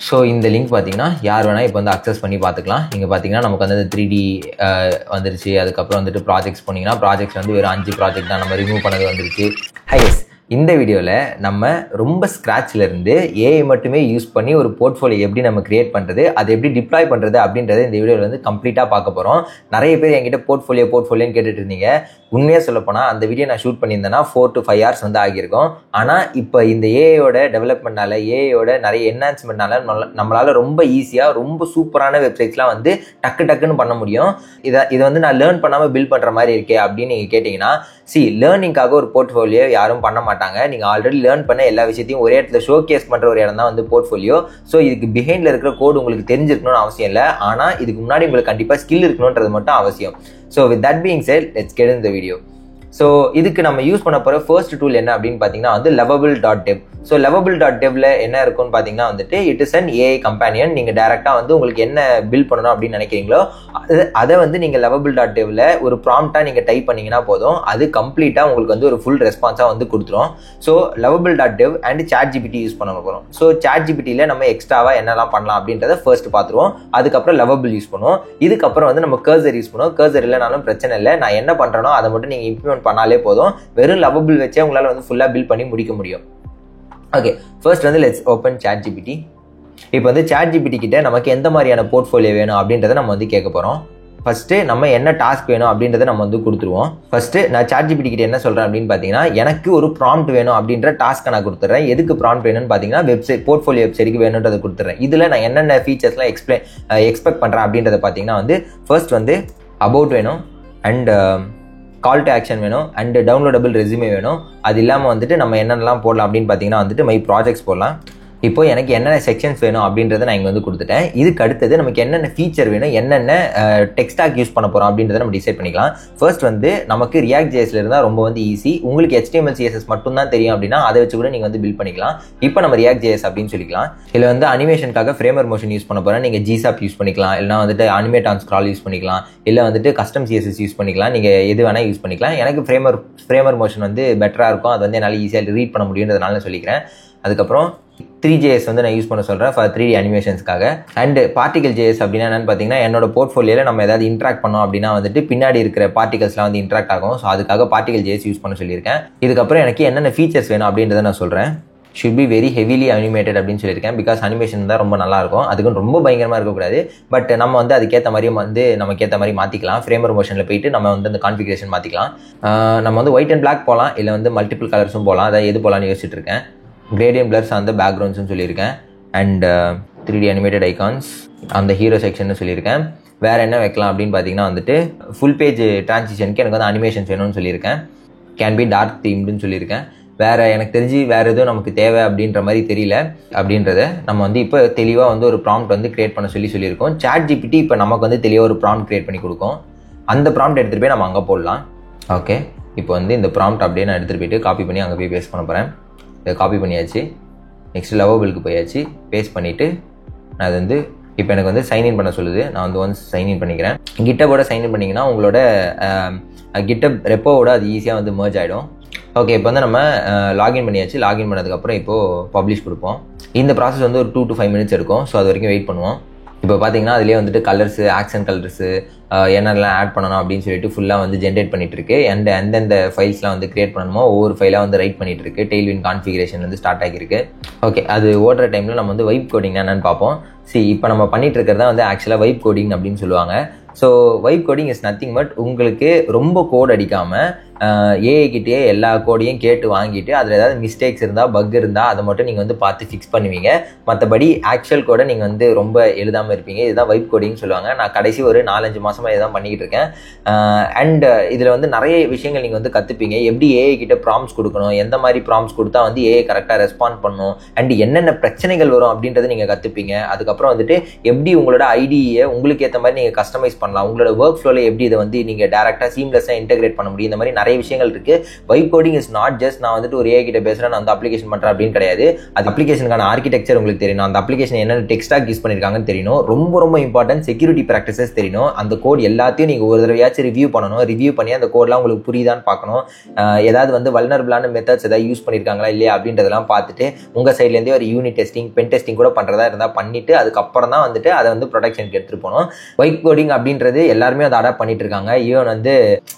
So இந்த link பார்த்தீங்கன்னா யார் வேணால் இப்போ வந்து அக்சஸ் பண்ணி பார்த்துக்கலாம். இங்கே பார்த்தீங்கன்னா நமக்கு வந்து 3D வந்துருச்சு. அதுக்கப்புறம் வந்துட்டு ப்ராஜெக்ட்ஸ் போனீங்கன்னா ப்ராஜெக்ட்ஸ் வந்து வெறும் 5 ப்ராஜெக்ட் தான் நம்ம ரிமூவ் பண்ணது வந்துருச்சு. ஹைஸ் இந்த வீடியோவில் நம்ம ரொம்ப ஸ்க்ராட்சில் இருந்து ஏஐ மட்டுமே யூஸ் பண்ணி ஒரு போர்ட்ஃபோலியோ எப்படி நம்ம கிரியேட் பண்ணுறது, அதை எப்படி டிப்ளாய் பண்ணுறது அப்படின்றத இந்த வீடியோவில் வந்து கம்ப்ளீட்டாக பார்க்க போகிறோம். நிறைய பேர் என்கிட்ட போர்ட்ஃபோலியோன்னு கேட்டுட்டு இருந்தீங்க. உண்மையாக சொல்லப்போனால் அந்த வீடியோ நான் ஷூட் பண்ணியிருந்தேன்னா 4 to 5 hours வந்து ஆகியிருக்கும். ஆனால் இப்போ இந்த ஏஐயோட டெவலப்மெண்ட்னால, ஏஐயோட நிறைய என்ஹான்ஸ்மெண்ட்னால நம்மளால் ரொம்ப ஈஸியாக ரொம்ப சூப்பரான வெப்சைட்ஸ்லாம் வந்து டக்குன்னு பண்ண முடியும். இதை வந்து நான் லேர்ன் பண்ணாமல் பில்ட் பண்ணுற மாதிரி இருக்கே அப்படின்னு நீங்கள் கேட்டிங்கன்னா, லேர்னிங்காக ஒரு போர்ட்ஃபோலியோ யாரும் பண்ண மாட்டாங்க. நீங்கள் ஆல்ரெடி லேர்ன் பண்ண எல்லா விஷயத்தையும் ஒரே இடத்துல ஷோ கேஸ் பண்ணுற ஒரு இடம் தான் வந்து போர்ட்ஃபோலியோ. ஸோ இதுக்கு பிஹைண்டில் இருக்கிற கோடு உங்களுக்கு தெரிஞ்சிருக்கணும்னு அவசியம் இல்லை. ஆனால் இதுக்கு முன்னாடி உங்களுக்கு கண்டிப்பாக ஸ்கில் இருக்கணுன்றது மட்டும் அவசியம். So with that being said, let's get into the video. So இதுக்கு நம்ம யூஸ் பண்ண போகிற ஃபர்ஸ்ட் டூல் என்ன அப்படின்னு பார்த்தீங்கன்னா வந்து lovable.dev. ஸோ lovable.devல என்ன இருக்குன்னு பார்த்தீங்கன்னா வந்துட்டு it is an AI companion. நீங்கள் டேரெக்டாக வந்து உங்களுக்கு என்ன பில்ட் பண்ணணும் அப்படின்னு நினைக்கிறீங்களோ அதை வந்து நீங்கள் lovable.devல ஒரு ப்ராம்ப்டாக நீங்கள் டைப் பண்ணிங்கன்னா போதும், அது கம்ப்ளீட்டாக உங்களுக்கு வந்து ஒரு ஃபுல் ரெஸ்பான்ஸாக வந்து கொடுத்துரும். So lovable.dev and ChatGPT use பண்ண போகிறோம். ஸோ ChatGPTயில் நம்ம எக்ஸ்ட்ராவாக என்னெல்லாம் பண்ணலாம் அப்படின்றத ஃபர்ஸ்ட் பார்த்துருவோம். அதுக்கப்புறம் lovable யூஸ் பண்ணுவோம். இதுக்கப்புறம் வந்து நம்ம கர்சர் யூஸ் பண்ணுவோம். கர்சர் இல்லைனாலும் பிரச்சனை இல்லை, நான் என்ன பண்ணுறேனோ அதை மட்டும் நீங்கள் இம்ப்ளிமெண்ட் பண்ணாலே போதும். வெறும் lovable வச்சே உங்களால் வந்து ஃபுல்லாக பில்ட் பண்ணி முடிக்க முடியும். ஓகே, ஃபர்ஸ்ட் வந்து லெட்ஸ் ஓப்பன் ChatGPT. இப்போ வந்து ChatGPT கிட்ட நமக்கு எந்த மாதிரியான போர்ட்ஃபோலியோ வேணும் அப்படின்றத நம்ம வந்து கேட்க போகிறோம். ஃபர்ஸ்ட் நம்ம என்ன டாஸ்க் வேணும் அப்படின்றத நம்ம வந்து கொடுத்துருவோம். ஃபர்ஸ்ட் நான் ChatGPT கிட்ட என்ன சொல்கிறேன் அப்படின்னு பார்த்தீங்கன்னா, எனக்கு ஒரு ப்ராம்ப்ட் வேணும் அப்படின்ற டாஸ்க்கை நான் கொடுத்துட்றேன். எதுக்கு ப்ராம்ப்ட் வேணும்னு பார்த்தீங்கன்னா வெப்சைட் போர்ட்ஃபோலியோ வெப்சைட்டுக்கு வேணுன்றதை கொடுத்துட்றேன். இதில் நான் என்னென்ன ஃபீச்சர்ஸ்லாம் எக்ஸ்பெக்ட் பண்ணுறேன் அப்படின்றத பார்த்தீங்கன்னா வந்து ஃபர்ஸ்ட் வந்து அபவுட் வேணும், அண்ட் கால் டு ஆக்ஷன் வேணும், அண்ட் டவுன்லோடபிள் ரெஸ்யூமே வேணும். அது இல்லாமல் வந்துட்டு நம்ம என்னென்னலாம் போடலாம் அப்படின்னு பார்த்தீங்கன்னா வந்துட்டு மை ப்ராஜெக்ட்ஸ் போடலாம். இப்போ எனக்கு என்னென்ன செக்ஷன்ஸ் வேணும் அப்படின்றத நான் இங்கே வந்து கொடுத்துட்டேன். இதுக்கு அடுத்தது நமக்கு என்னென்ன ஃபீச்சர் வேணும், என்னென்ன டெக்ஸ்டாக் யூஸ் பண்ண போகிறோம் அப்படின்றத நம்ம டிசைட் பண்ணிக்கலாம். ஃபர்ஸ்ட் வந்து நமக்கு React JSல இருந்தால் ரொம்ப வந்து ஈஸி. உங்களுக்கு HTML CSS மட்டும் தான் தெரியும் அப்படின்னா அதை வச்சு கூட நீங்கள் வந்து பில்ட் பண்ணிக்கலாம். இப்போ நம்ம React JS அப்படின்னு சொல்லிக்கலாம். இதில் வந்து அனிமேஷனுக்காக ஃப்ரேமர் மோஷன் யூஸ் பண்ண போகிறேன். நீங்கள் GSAP யூஸ் பண்ணிக்கலாம், இல்லைனா வந்துட்டு அனிமேட் ஆன் ஸ்க்ரால் யூஸ் பண்ணிக்கலாம், இல்லை வந்துட்டு கஸ்டம் CSS யூஸ் பண்ணிக்கலாம். நீங்கள் எது வேணால் யூஸ் பண்ணிக்கலாம். எனக்கு ஃப்ரேமர் மோஷன் வந்து பெட்டராக இருக்கும், அது வந்து என்னால் ஈஸியாக ரீட் பண்ண முடியுன்றதுனால நான் சொல்லிக்கிறேன். அதுக்கப்புறம் 3JS வந்து நான் யூஸ் பண்ண சொல்கிறேன் ஃபார் 3D அனிமேஷன்ஸ்க்காக. அண்ட் பார்ட்டிகல் JS அப்படின்னா என்னன்னு பார்த்தீங்கன்னா, என்னோட போர்ட்ஃபோலியோவில் நம்ம ஏதாவது இன்ட்ராக்ட் பண்ணோம் அப்படின்னா வந்துட்டு பின்னாடி இருக்கிற பார்ட்டிகல்ஸ்லாம் வந்து இன்ட்ராக்ட் ஆகும். ஸோ அதுக்காக பார்ட்டிகல் JS யூஸ் பண்ண சொல்லியிருக்கேன். இதுக்கப்புறம் எனக்கு என்னென்ன ஃபீச்சர்ஸ் வேணும் அப்படின்றத நான் சொல்கிறேன். Should be very heavily animated அப்படின்னு சொல்லியிருக்கேன். பிகாஸ் அனிமேஷன் தான் ரொம்ப நல்லாயிருக்கும், அதுக்கு ரொம்ப பயங்கரமாக இருக்கக்கூடாது. பட் நம்ம வந்து அதுக்கேற்ற மாதிரி வந்து நமக்கு ஏற்ற மாதிரி மாற்றிக்கலாம். ஃப்ரேமர் மோஷனில் போயிட்டு நம்ம வந்து அந்த கான்ஃபிகரேஷன் மாற்றிக்கலாம். நம்ம வந்து ஒயிட் அண்ட் பிளாக் போகலாம், இல்லை வந்து மல்டிபிள் கலர்ஸும் போகலாம். அதாவது எது போகலான்னு யோசிச்சுட்டு இருக்கேன். கிரேடியன்ட் பிளர்ஸ் அந்த பேக்ரவுண்ட்ஸ்னு சொல்லியிருக்கேன். அண்ட் 3D அனிமேட்டட் ஐகான்ஸ் அந்த ஹீரோ செக்ஷன் சொல்லியிருக்கேன். வேறு என்ன வைக்கலாம் அப்படின்னு பார்த்தீங்கன்னா வந்துட்டு ஃபுல் பேஜ் டிரான்சிஷனுக்கு எனக்கு வந்து அனிமேஷன்ஸ் வேணும்னு சொல்லியிருக்கேன். கேன் பி டார்க் தீம்டுன்னு சொல்லியிருக்கேன். வேறு எனக்கு தெரிஞ்சு வேறு எதுவும் நமக்கு தேவை அப்படின்ற மாதிரி தெரியல. அப்படின்றத நம்ம வந்து இப்போ தெளிவாக வந்து ஒரு ப்ராம்ப்ட் வந்து கிரியேட் பண்ண சொல்லியிருக்கோம். ChatGPT இப்போ நமக்கு வந்து தெளிவாக ஒரு ப்ராம்ப்ட் கிரியேட் பண்ணி கொடுக்கும். அந்த ப்ராம்ப்ட் எடுத்துகிட்டு போய் நம்ம அங்கே போடலாம். ஓகே, இப்போ வந்து இந்த ப்ராம்ப்ட் அப்படியே நான் எடுத்துகிட்டு போயிட்டு காப்பி பண்ணி அங்கே போய் பேஸ்ட் பண்ண போகிறேன். இதை காப்பி பண்ணியாச்சு. நெக்ஸ்ட் லவபிளுக்கு போயாச்சு. பேஸ்ட் பண்ணிவிட்டு நான் அது வந்து இப்போ எனக்கு வந்து சைன்இன் பண்ண சொல்லுது. நான் வந்து ஒன்ஸ் சைன்இன் பண்ணிக்கிறேன். கிட்டப்போட சைன்இன் பண்ணிங்கன்னா உங்களோட கிட்டப் ரெப்போவோட அது ஈஸியாக வந்து மர்ஜ் ஆகிடும். ஓகே, இப்போ வந்து நம்ம லாகின் பண்ணியாச்சு. லாகின் பண்ணதுக்கப்புறம் இப்போது பப்ளிஷ் கொடுப்போம். இந்த ப்ராசஸ் வந்து ஒரு 2 to 5 minutes எடுக்கும். ஸோ அது வரைக்கும் வெயிட் பண்ணுவோம். இப்போ பார்த்தீங்கன்னா அதிலே வந்துட்டு கலர்ஸு, ஆக்சன் கலர்ஸு, என்னென்னலாம் ஆட் பண்ணணும் அப்படின்னு சொல்லிட்டு ஃபுல்லாக வந்து ஜென்ரேட் பண்ணிட்டு இருக்கு. அண்ட் எந்தெந்த ஃபைல்ஸ்லாம் வந்து கிரியேட் பண்ணணுமோ ஒவ்வொரு ஃபைலாக வந்து ரைட் பண்ணிட்டு இருக்கு. டெய்ல்வின் கான்ஃபிகரேஷன் வந்து ஸ்டார்ட் ஆகிருக்கு. ஓகே, அது ஓடுற டைமில் நம்ம வந்து வைப் கோடிங் என்னன்னு பார்ப்போம். இப்போ நம்ம பண்ணிட்டு இருக்கிறதா வந்து ஆக்சுவலாக வைப் கோடிங் அப்படின்னு சொல்லுவாங்க. So vibe coding is nothing but உங்களுக்கு ரொம்ப கோட் அடிக்காமல் ஏஐ கிட்டே எல்லா கோடையும் கேட்டு வாங்கிட்டு அதில் ஏதாவது மிஸ்டேக்ஸ் இருந்தால், பக் இருந்தால் அதை மட்டும் நீங்கள் வந்து பார்த்து ஃபிக்ஸ் பண்ணுவீங்க. மற்றபடி ஆக்சுவல் கோடை நீங்கள் வந்து ரொம்ப எழுதாமல் இருப்பீங்க. இதுதான் வைப் கோடிங்னு சொல்லுவாங்க. நான் கடைசி ஒரு 4-5 மாதமாக இதான் பண்ணிக்கிட்டு இருக்கேன். அண்ட் இதில் வந்து நிறைய விஷயங்கள் நீங்கள் வந்து கற்றுப்பீங்க. எப்படி ஏஐ கிட்ட ப்ராம்ப்ட்ஸ் கொடுக்கணும், எந்த மாதிரி ப்ராம்ப்ட்ஸ் கொடுத்தா வந்து ஏஐ கரெக்டாக ரெஸ்பாண்ட் பண்ணணும், அண்ட் என்னென்ன பிரச்சனைகள் வரும் அப்படின்றத நீங்கள் கற்றுப்பீங்க. அதுக்கப்புறம் வந்துட்டு எப்படி உங்களோட ஐடியை உங்களுக்கு ஏற்ற மாதிரி நீங்கள் கஸ்டமைஸ் பண்ணலாம், உங்களோட ஒர்க் ஃப்ளோவில் எப்படி இதை வந்து நீங்கள் டேரெக்டாக சீம்லெஸ்ஸாக இன்டெகிரேட் பண்ண முடியும். இந்த மாதிரி நிறைய நிறைய விஷயங்கள் இருக்குது. Vibe coding is not just நான் வந்துட்டு ஒரு ஏஐ கிட்ட பேசுகிறேன், நான் அந்த அப்ளிகேஷன் பண்ணுறேன் அப்படின்னு கிடையாது. அது அப்ளிகேஷனுக்கான ஆர்கிடெக்சர் உங்களுக்கு தெரியணும், அந்த அப்ளிகேஷன் என்னென்ன டெக்ஸ்டாக் யூஸ் பண்ணியிருக்காங்கன்னு தெரியணும், ரொம்ப இம்பார்ட்டன்ட் செக்யூரிட்டி ப்ராக்டிசஸ் தெரியணும். அந்த கோட் எல்லாத்தையும் நீங்கள் ஒரு தடவையாச்சும் ரிவ்யூ பண்ணணும். ரிவ்யூ பண்ணி அந்த கோட்லாம் உங்களுக்கு புரியுதான்னு பார்க்கணும். ஏதாவது வந்து வல்னரபிளான மெத்தட்ஸ் ஏதாவது யூஸ் பண்ணியிருக்காங்களா இல்லையா அப்படின்றதெல்லாம் பார்த்துட்டு உங்கள் சைட்லேருந்தே ஒரு யூனிட் டெஸ்டிங், பென் டெஸ்டிங் கூட பண்ணுறதா இருந்தால் பண்ணிவிட்டு அதுக்கப்புறம் தான் வந்துட்டு அதை வந்து ப்ரொடக்ஷனுக்கு எடுத்துகிட்டு போகணும். வைப் கோடிங் அப்படின்றது எல்லாருமே அதை அடாப்ட் பண்ணிட்டு இருக்காங்க.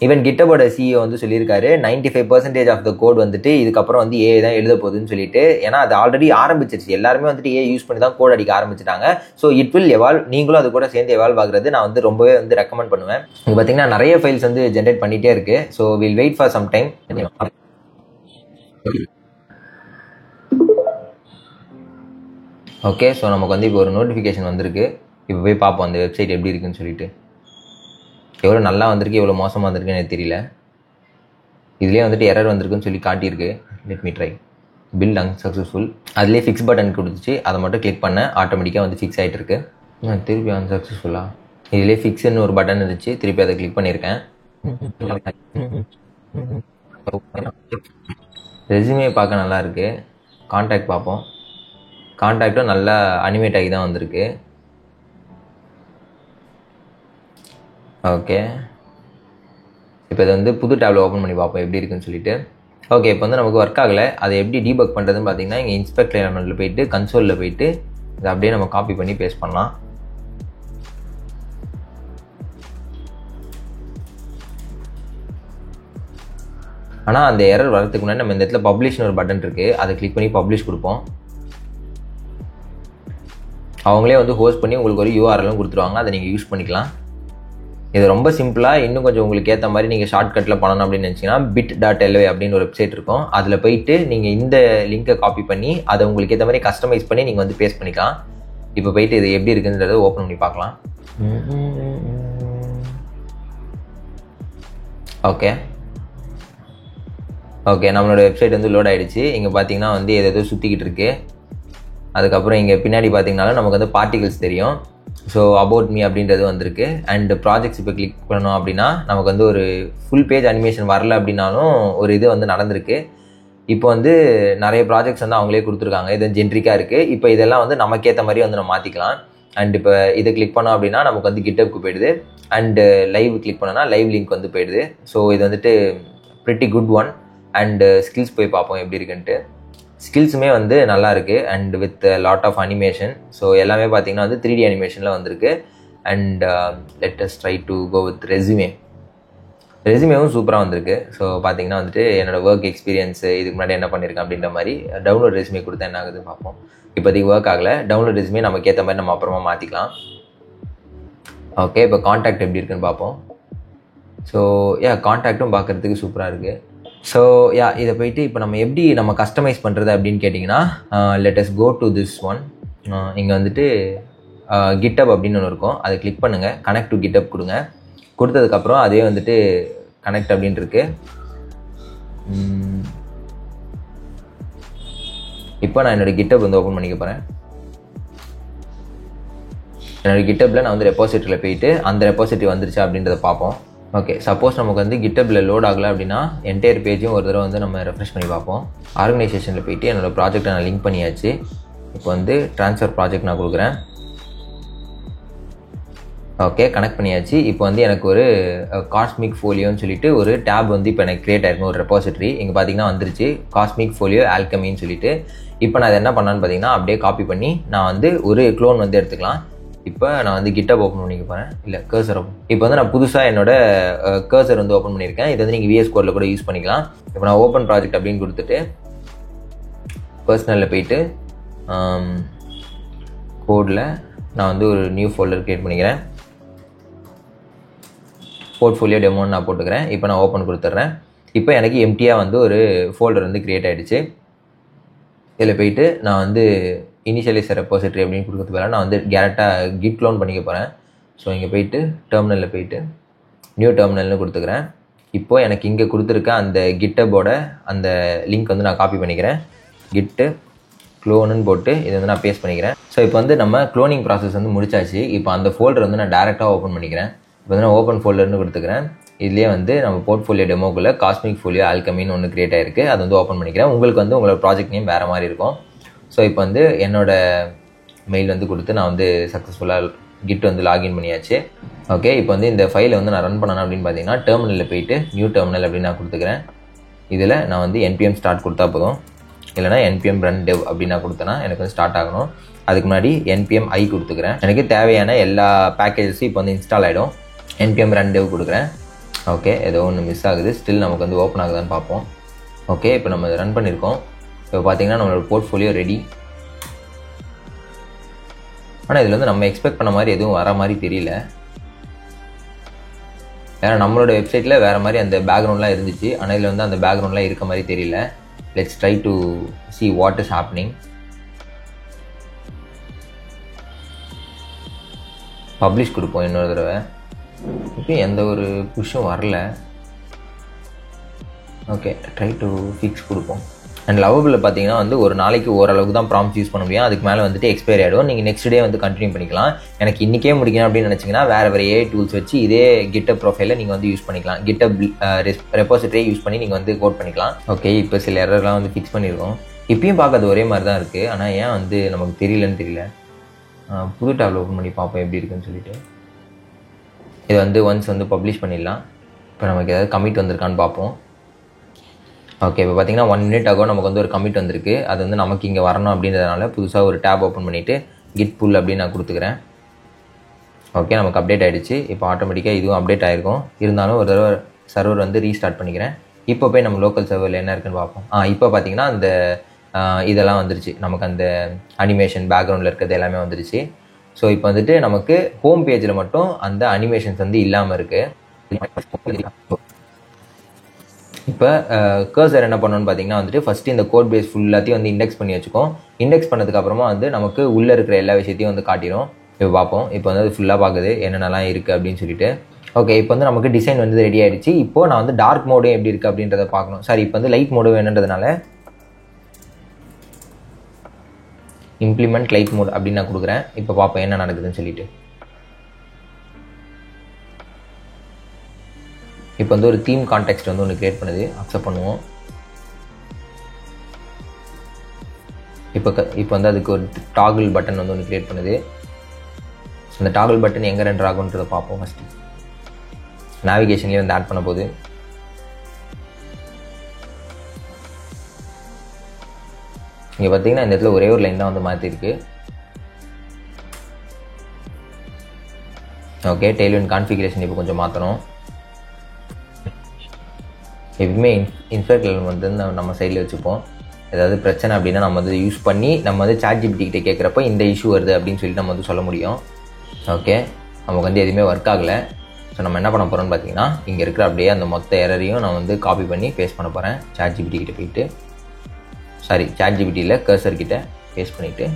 ஈவன் GitHubோட CEO வந்து சொல்லியிருக்காரு 95% ஆஃப் த கோட் வந்துட்டு இதுக்கப்புறம் வந்து ஏஐ தான் எழுத போகுதுன்னு சொல்லிட்டு. ஏன்னா அது ஆல்ரெடி ஆரம்பிச்சிருச்சு, எல்லாருமே வந்துட்டு ஏஐ யூஸ் பண்ணி தான் கோட் அடிக்க ஆரம்பிச்சிட்டாங்க. So it will evolve. நீங்களும் அது கூட சேர்ந்து எவால்வ் ஆகுறது நான் வந்து ரொம்பவே வந்து ரெக்கமெண்ட் பண்ணுவேன். இங்கே பார்த்தீங்கன்னா நிறைய ஃபைல்ஸ் வந்து ஜென்ரேட் பண்ணிகிட்டே இருக்கு. So will wait for some time. Okay, so நமக்கு வந்து இப்போ ஒரு நோட்டிஃபிகேஷன் வந்திருக்கு. இப்போ போய் பார்ப்போம் அந்த வெப்சைட் எப்படி இருக்குன்னு சொல்லிட்டு. எவ்வளோ நல்லா வந்திருக்கு, எவ்வளோ மோசமாக வந்திருக்குன்னு எனக்கு தெரியல. இதுலேயே வந்துட்டு எரர் வந்திருக்குன்னு சொல்லி காட்டியிருக்கு. Let me try. Build unsuccessful. அதுலேயே ஃபிக்ஸ் பட்டன் கொடுத்துச்சு, அதை மட்டும் கிளிக் பண்ண ஆட்டோமேட்டிக்காக வந்து ஃபிக்ஸ் ஆகிட்டு இருக்கு. திருப்பி அன்சக்ஸஸ்ஃபுல்லாக இதுலேயே ஃபிக்ஸ்ன்னு ஒரு பட்டன் இருந்துச்சு, திருப்பி அதை கிளிக் பண்ணியிருக்கேன். ரெஸ்யூமே பார்க்க நல்லா இருக்கு. கான்டாக்ட் பார்ப்போம். கான்டாக்டும் நல்லா அனிமேட் ஆகி தான் வந்திருக்கு. ஓகே, இப்போ இதை வந்து புது டேப்ல ஓப்பன் பண்ணி பார்ப்போம் எப்படி இருக்குன்னு சொல்லிட்டு. ஓகே, இப்போ வந்து நமக்கு ஒர்க் ஆகலை. அதை எப்படி டீபக் பண்ணுறதுன்னு பார்த்தீங்கன்னா இங்கே இன்ஸ்பெக்ட் எலமெண்ட்டில் போயிட்டு கன்சோலில் போயிட்டு இதை அப்படியே நம்ம காப்பி பண்ணி பேஸ்ட் பண்ணலாம். ஆனால் அந்த எரர் வரதுக்கு முன்னாடி நம்ம இந்த இடத்துல பப்ளிஷ்னு ஒரு பட்டன் இருக்குது, அதை கிளிக் பண்ணி பப்ளிஷ் கொடுப்போம். அவங்களே வந்து ஹோஸ்ட் பண்ணி உங்களுக்கு ஒரு URL கொடுத்துருவாங்க, அதை நீங்கள் யூஸ் பண்ணிக்கலாம். இது ரொம்ப சிம்பிளாக இன்னும் கொஞ்சம் உங்களுக்கு ஏற்ற மாதிரி நீங்கள் ஷார்ட்கட்டில் பண்ணணும் அப்படின்னு நினச்சிங்கன்னா bit.ly அப்படின்னு ஒரு வெப்சைட் இருக்கும். அதில் போயிட்டு நீங்கள் இந்த லிங்கை காப்பி பண்ணி அதை உங்களுக்கு ஏற்ற மாதிரி கஸ்டமைஸ் பண்ணி நீங்கள் வந்து பேஸ்ட் பண்ணிக்கலாம். இப்போ போயிட்டு இது எப்படி இருக்குன்றதை ஓப்பன் பண்ணி பார்க்கலாம். ஓகே, நம்மளோட வெப்சைட் வந்து லோட் ஆகிடுச்சு. இங்கே பார்த்தீங்கன்னா வந்து எதோ சுற்றிக்கிட்டு இருக்கு. அதுக்கப்புறம் இங்கே பின்னாடி பார்த்தீங்கன்னாலும் நமக்கு வந்து பார்ட்டிகல்ஸ் தெரியும். ஸோ அபவுட் மீ அப்படின்றது வந்திருக்கு. அண்ட் ப்ராஜெக்ட்ஸ் இப்போ கிளிக் பண்ணணும் அப்படின்னா நமக்கு வந்து ஒரு ஃபுல் பேஜ் அனிமேஷன் வரல அப்படின்னாலும் ஒரு இது வந்து நடந்திருக்கு. இப்போ வந்து நிறைய ப்ராஜெக்ட்ஸ் வந்து அவங்களே கொடுத்துருக்காங்க. இது ஜென்ரிக்காக இருக்குது. இப்போ இதெல்லாம் வந்து நமக்கேற்ற மாதிரி வந்து நம்ம மாற்றிக்கலாம். அண்ட் இப்போ இதை கிளிக் பண்ணோம் அப்படின்னா நமக்கு வந்து GitHubக்கு போயிடுது. அண்டு லைவ் கிளிக் பண்ணோன்னா லைவ் லிங்க் வந்து போயிடுது. ஸோ இது வந்துட்டு pretty good one. And skills போய் பார்ப்போம் எப்படி இருக்குன்ட்டு. ஸ்கில்ஸுமே வந்து நல்லா இருக்குது and with lot of animation. So எல்லாமே பார்த்தீங்கன்னா வந்து 3D அனிமேஷனில் வந்திருக்கு. And let us try to go with ரெஸ்யூமேவும் சூப்பராக வந்திருக்கு. ஸோ பார்த்தீங்கன்னா வந்துட்டு என்னோடய ஒர்க் எக்ஸ்பீரியன்ஸு இதுக்கு முன்னாடி என்ன பண்ணியிருக்கேன் அப்படின்ற மாதிரி டவுன்லோட் ரெஸ்யூமே கொடுத்தா என்ன ஆகுதுன்னு பார்ப்போம். இப்போதைக்கு ஒர்க் ஆகலை. டவுன்லோட் ரெஸ்யூமே நமக்கு ஏற்ற மாதிரி நம்ம அப்புறமா மாற்றிக்கலாம். ஓகே, இப்போ கான்டாக்ட் எப்படி இருக்குன்னு பார்ப்போம். ஸோ கான்டாக்டும் பார்க்குறதுக்கு சூப்பராக இருக்குது. ஸோ இதை போயிட்டு இப்போ நம்ம எப்படி நம்ம கஸ்டமைஸ் பண்ணுறது அப்படின்னு கேட்டிங்கன்னா let us go to this one. இங்கே வந்துட்டு GitHub அப்படின்னு ஒன்று இருக்கும், அதை கிளிக் பண்ணுங்கள். கனெக்ட் டு GitHub கொடுங்க. கொடுத்ததுக்கப்புறம் அதே வந்துட்டு கனெக்ட் அப்படின்னு இருக்கு. இப்போ நான் என்னோடய GitHub வந்து ஓப்பன் பண்ணிக்க போகிறேன். என்னோடய GitHubல நான் வந்து ரெபாசிட்டரியில் போயிட்டு அந்த ரெபாசிட்டரி வந்துருச்சா அப்படின்றத பார்ப்போம். ஓகே, சப்போஸ் நமக்கு வந்து GitHubல லோட் ஆகலை அப்படின்னா என்டையர் பேஜையும் ஒரு தடவை வந்து நம்ம ரெஃப்ரெஷ் பண்ணி பார்ப்போம். ஆர்கனைசேஷனில் போயிட்டு என்னோடய ப்ராஜெக்டை நான் லிங்க் பண்ணியாச்சு. இப்போ வந்து ட்ரான்ஸ்ஃபர் ப்ராஜெக்ட் நான் கொடுக்குறேன். ஓகே, கனெக்ட் பண்ணியாச்சு. இப்போ வந்து எனக்கு ஒரு காஸ்மிக் ஃபோலியோன்னு சொல்லிட்டு ஒரு டேப் வந்து இப்போ எனக்கு கிரியேட் ஆயிருக்கும், ஒரு ரெபாசிட்டரி. இங்கே பார்த்தீங்கன்னா வந்துருச்சு காஸ்மிக் ஃபோலியோ ஆல்கமின்னு சொல்லிட்டு. இப்போ நான் என்ன பண்ணான்னு பார்த்தீங்கன்னா அப்படியே காப்பி பண்ணி நான் வந்து ஒரு க்ளோன் வந்து எடுத்துக்கலாம். இப்போ நான் வந்து GitHub ஓப்பன் பண்ணிக்க போகிறேன். இல்லை, கர்சர் ஓப்பன். இப்போ வந்து நான் புதுசாக என்னோட கர்சர் வந்து ஓப்பன் பண்ணியிருக்கேன். இது வந்து நீங்கள் VS Codeல கூட யூஸ் பண்ணிக்கலாம். இப்போ நான் ஓப்பன் ப்ராஜெக்ட் அப்படின்னு கொடுத்துட்டு பர்சனலில் போயிட்டு கோடில் நான் வந்து ஒரு நியூ ஃபோல்டர் க்ரியேட் பண்ணிக்கிறேன். போர்ட்ஃபோலியோ டெமோன்னு நான் போட்டுக்கிறேன். இப்போ நான் ஓப்பன் கொடுத்துட்றேன். இப்போ எனக்கு எம்டியாக வந்து ஒரு ஃபோல்டர் வந்து க்ரியேட் ஆகிடுச்சு. இதில் போயிட்டு நான் வந்து இனிஷியலைஸ் ரெபாசிட்டரி அப்படின்னு கொடுக்கறது வேலை நான் வந்து டேரெக்டாக கிட் க்ளோன் பண்ணிக்க போகிறேன். ஸோ இங்கே போயிட்டு டெர்மினலில் போயிட்டு நியூ டெர்மினல்னு கொடுத்துக்கிறேன். இப்போது எனக்கு இங்கே கொடுத்துருக்க அந்த GitHubோட அந்த லிங்க் வந்து நான் காப்பி பண்ணிக்கிறேன். கிட்டு க்ளோனுன்னு போட்டு இதை வந்து நான் பேஸ்ட் பண்ணிக்கிறேன். ஸோ இப்போ வந்து நம்ம க்ளோனிங் ப்ராசஸ் வந்து முடிச்சாச்சு. இப்போ அந்த ஃபோல்டர் வந்து நான் டேரெக்டாக ஓப்பன் பண்ணிக்கிறேன். இப்போ வந்து நான் ஓப்பன் ஃபோல்டர்னு கொடுத்துக்கிறேன். இதுலேயே வந்து நம்ம போர்ட்ஃபோலியோ டெமோக்குள்ளே காஸ்மிக் ஃபோலியோ ஆல்கமின்னு ஒன்று க்ரியேட் ஆகிருக்கு. அது வந்து ஓப்பன் பண்ணிக்கிறேன். உங்களுக்கு வந்து உங்களோட ப்ராஜெக்ட் நேம் வேறு மாதிரி இருக்கும். ஸோ இப்போ வந்து என்னோடய மெயில் வந்து கொடுத்து நான் வந்து சக்ஸஸ்ஃபுல்லாக கிட் வந்து லாகின் பண்ணியாச்சு. ஓகே, இப்போ வந்து இந்த ஃபைலை வந்து நான் ரன் பண்ணணும் அப்படின்னு பார்த்தீங்கன்னா டெர்மினலில் போயிட்டு நியூ டெர்மினல் அப்படின்னு நான் கொடுத்துக்கிறேன். இதில் நான் வந்து npm ஸ்டார்ட் கொடுத்தா போதும், இல்லைனா npm run dev அப்படின்னு நான் கொடுத்தேன்னா எனக்கு வந்து ஸ்டார்ட் ஆகணும். அதுக்கு முன்னாடி npm i கொடுத்துக்கிறேன். எனக்கு தேவையான எல்லா பேக்கேஜஸும் இப்போ வந்து இன்ஸ்டால் ஆகிடும். npm run dev கொடுக்குறேன். ஓகே, ஏதோ ஒன்று மிஸ் ஆகுது. ஸ்டில் நமக்கு வந்து ஓப்பன் ஆகுதான்னு பார்ப்போம். ஓகே, இப்போ நம்ம ரன் பண்ணியிருக்கோம். இப்போ பார்த்தீங்கன்னா நம்மளோட போர்ட்ஃபோலியோ ரெடி. ஆனால் இதில் வந்து நம்ம எக்ஸ்பெக்ட் பண்ண மாதிரி எதுவும் வர மாதிரி தெரியல. ஏன்னா நம்மளோட வெப்சைட்டில் வேறு மாதிரி அந்த பேக்ரவுண்ட்லாம் இருந்துச்சு. ஆனால் இதில் வந்து அந்த பேக்ரவுண்ட்லாம் இருக்க மாதிரி தெரியல. Let's try to see what is happening. Publish கொடுப்போம் இன்னொரு தடவை. இப்போ எந்த ஒரு புஷ்ஷும் வரல. ஓகே, ட்ரை டு ஃபிக்ஸ் கொடுப்போம். அண்ட் லவபிளில் பார்த்தீங்கன்னா வந்து ஒரு நாளைக்கு ஓரளவுக்கு தான் ப்ராம்ப்ட்ஸ் யூஸ் பண்ண முடியும். அதுக்கு மேலே வந்துட்டு எக்ஸ்பைரி ஆகிடும். நீங்கள் நெக்ஸ்ட் டே வந்து கண்டினியூ பண்ணிக்கலாம். எனக்கு இன்றைக்கே முடிக்கணும் அப்படின்னு நினச்சிங்கன்னா வேறு ஏஐ டூல்ஸ் வச்சு இதே GitHub ப்ரொஃபைலில் நீங்கள் வந்து யூஸ் பண்ணிக்கலாம். GitHub ரெபாசிட்டரியை யூஸ் பண்ணி நீங்கள் வந்து கோட் பண்ணிக்கலாம். ஓகே, இப்போ சில எரர்லாம் வந்து ஃபிக்ஸ் பண்ணியிருக்கோம். இப்பயும் பார்க்கறது ஒரே மாதிரி தான் இருக்குது. ஆனால் ஏன் வந்து நமக்கு தெரியலன்னு தெரியல. புது டேப்ல ஓப்பன் பண்ணி பார்ப்போம் எப்படி இருக்குன்னு சொல்லிட்டு. இது வந்து ஒன்ஸ் வந்து பப்ளிஷ் பண்ணிடலாம். இப்போ நமக்கு ஏதாவது கமிட் வந்திருக்கான்னு பார்ப்போம். ஓகே, இப்போ பார்த்தீங்கன்னா 1 minute ஆகும் நமக்கு வந்து ஒரு கமிட் வந்திருக்கு. அது வந்து நமக்கு இங்கே வரணும் அப்படின்றதுனால புதுசாக ஒரு டேப் ஓப்பன் பண்ணிவிட்டு கிட் புல் அப்படின்னு நான் கொடுத்துக்கிறேன். ஓகே, நமக்கு அப்டேட் ஆகிடுச்சு. இப்போ ஆட்டோமேட்டிக்காக இதுவும் அப்டேட் ஆகிருக்கும். இருந்தாலும் ஒரு தடவை சர்வர் வந்து ரீஸ்டார்ட் பண்ணிக்கிறேன். இப்போ போய் நம்ம லோக்கல் சர்வரில் என்ன இருக்குன்னு பார்ப்போம். இப்போ பார்த்தீங்கன்னா அந்த இதெல்லாம் வந்துருச்சு. நமக்கு அந்த அனிமேஷன் பேக்ரவுண்டில் இருக்கிறது எல்லாமே வந்துருச்சு. ஸோ இப்போ வந்துட்டு நமக்கு ஹோம் பேஜில் மட்டும் அந்த அனிமேஷன்ஸ் வந்து இல்லாமல் இருக்குது. இப்போ கர்சர் என்ன பண்ணணும்னு பார்த்தீங்கன்னா வந்துட்டு ஃபஸ்ட்டு இந்த கோட் பேஸ் ஃபுல்லாத்தையும் வந்து இண்டெக்ஸ் பண்ணி வச்சுக்கோம். இண்டெக்ஸ் பண்ணதுக்கப்புறமா வந்து நமக்கு உள்ளே இருக்கிற எல்லா விஷயத்தையும் வந்து காட்டிடும். இப்போ பார்ப்போம். இப்போ வந்து அது ஃபுல்லாக பார்க்குது என்னென்னலாம் இருக்குது அப்படின்னு சொல்லிட்டு. ஓகே, இப்போ வந்து நமக்கு டிசைன் வந்து ரெடி ஆகிடுச்சு. இப்போது நான் வந்து டார்க் மோடும் எப்படி இருக்குது அப்படின்றத பார்க்கணும். சாரி, இப்போ வந்து லைட் மோடு வேணுன்றதுனால இம்ப்ளிமெண்ட் லைட் மோட் அப்படின்னு நான் கொடுக்குறேன். இப்போ பார்ப்போம் என்ன நடக்குதுன்னு சொல்லிட்டு. இப்போ வந்து ஒரு தீம் கான்டெக்ஸ்ட் வந்து ஒன்று கிரியேட் பண்ணுது. அக்செப்ட் பண்ணுவோம். இப்போ வந்து அதுக்கு ஒரு டாகிள் பட்டன் வந்து ஒன்று கிரியேட் பண்ணுது. ஸோ அந்த டாகிள் பட்டன் எங்கே ரெண்டர் ஆகுன்றதை பார்ப்போம். ஃபஸ்ட்டு நேவிகேஷன்லேயே வந்து ஆட் பண்ண போகுது. இங்கே பார்த்தீங்கன்னா இந்த இடத்துல ஒரே ஒரு லைன் தான் வந்து மாற்றிருக்கு. ஓகே, டெய்ல்விண்ட் கான்ஃபிகரேஷன் இப்போ கொஞ்சம் மாற்றணும். எப்பவுமே இன்ஸ்பெக்ட் வந்து நம்ம சைடில் வச்சுப்போம். ஏதாவது பிரச்சனை அப்படின்னா நம்ம வந்து யூஸ் பண்ணி நம்ம வந்து ChatGPT கிட்டே கேட்குறப்ப இந்த இஷ்யூ வருது அப்படின்னு சொல்லிட்டு நம்ம வந்து சொல்ல முடியும். ஓகே, நமக்கு வந்து எதுவுமே ஒர்க் ஆகலை. ஸோ நம்ம என்ன பண்ண போகிறோம்னு பார்த்தீங்கன்னா இங்கே இருக்கிற அப்படியே அந்த மொத்த எரரையும் நான் வந்து காப்பி பண்ணி பேஸ்ட் பண்ண போகிறேன். ChatGPT கிட்டே போயிட்டு, சாரி ChatGPTயில் கர்சர் கிட்ட பேஸ்ட் பண்ணிவிட்டு